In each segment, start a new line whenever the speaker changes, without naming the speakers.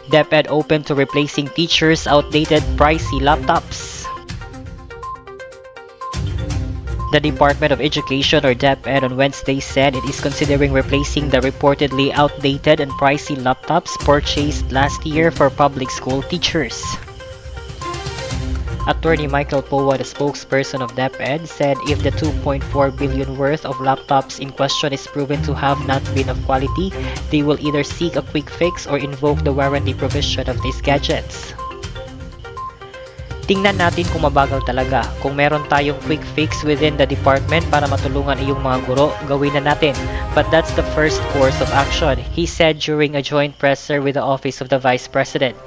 DepEd open to replacing teachers' outdated pricey laptops. The Department of Education or DepEd on Wednesday said it is considering replacing the reportedly outdated and pricey laptops purchased last year for public school teachers. Attorney Michael Powa, the spokesperson of DepEd, said if the 2.4 billion worth of laptops in question is proven to have not been of quality, they will either seek a quick fix or invoke the warranty provision of these gadgets. Tingnan natin kung mabagal talaga. Kung meron tayong quick fix within the department para matulungan iyong mga guro, gawin na natin. But that's the first course of action, he said during a joint presser with the Office of the Vice President.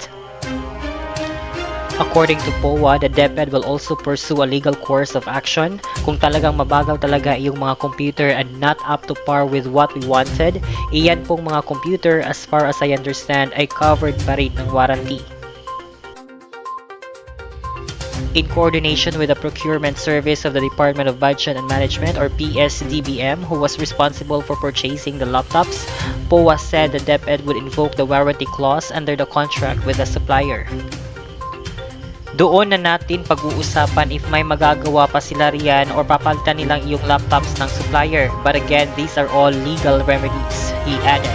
According to POA, the DepEd will also pursue a legal course of action kung talagang mabagal talaga iyong mga computer and not up to par with what we wanted. Iyan pong mga computer, as far as I understand, ay covered pa rin ng warranty. In coordination with the Procurement Service of the Department of Budget and Management or PSDBM, who was responsible for purchasing the laptops, POA said the DepEd would invoke the warranty clause under the contract with the supplier. Doon na natin pag-uusapan if may magagawa pa sila riyan or papalitan nilang iyong laptops ng supplier. But again, these are all legal remedies, he added.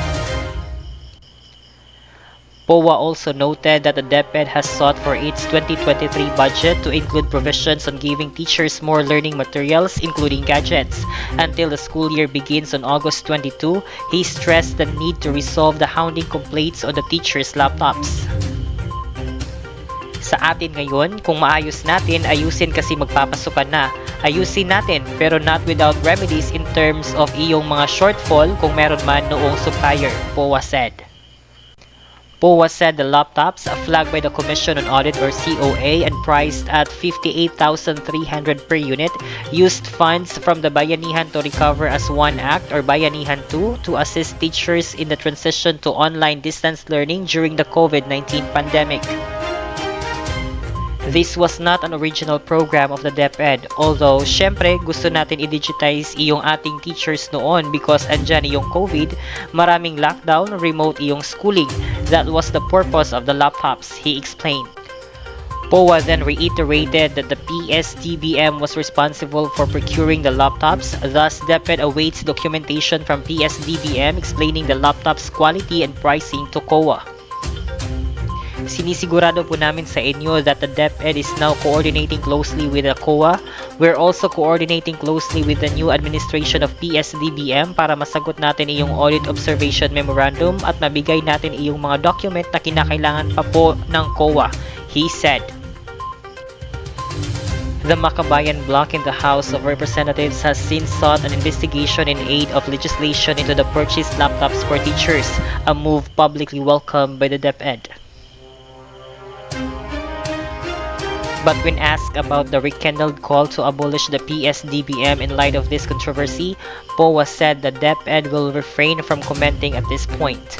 POA also noted that the DepEd has sought for its 2023 budget to include provisions on giving teachers more learning materials, including gadgets. Until the school year begins on August 22, he stressed the need to resolve the hounding complaints on the teachers' laptops. Sa atin ngayon, kung maayos natin, ayusin kasi magpapasukan na. Ayusin natin, pero not without remedies in terms of iyong mga shortfall kung meron man noong supplier, POA said. POA said the laptops, flagged by the Commission on Audit or COA and priced at 58,300 per unit, used funds from the Bayanihan to Recover as One Act or Bayanihan 2 to assist teachers in the transition to online distance learning during the COVID-19 pandemic. This was not an original program of the DepEd, although syempre gusto natin i-digitize iyong ating teachers noon because andyan iyong COVID, maraming lockdown, remote iyong schooling. That was the purpose of the laptops, he explained. POA then reiterated that the PSDBM was responsible for procuring the laptops, thus DepEd awaits documentation from PSDBM explaining the laptops' quality and pricing to COA. Sinisigurado po namin sa inyo that the DepEd is now coordinating closely with the COA. We're also coordinating closely with the new administration of PSDBM para masagot natin iyong audit observation memorandum at mabigay natin iyong mga document na kinakailangan pa po ng COA, he said. The Makabayan bloc in the House of Representatives has since sought an investigation in aid of legislation into the purchased laptops for teachers, a move publicly welcomed by the DepEd. But when asked about the rekindled call to abolish the PSDBM in light of this controversy, POA said the DepEd will refrain from commenting at this point.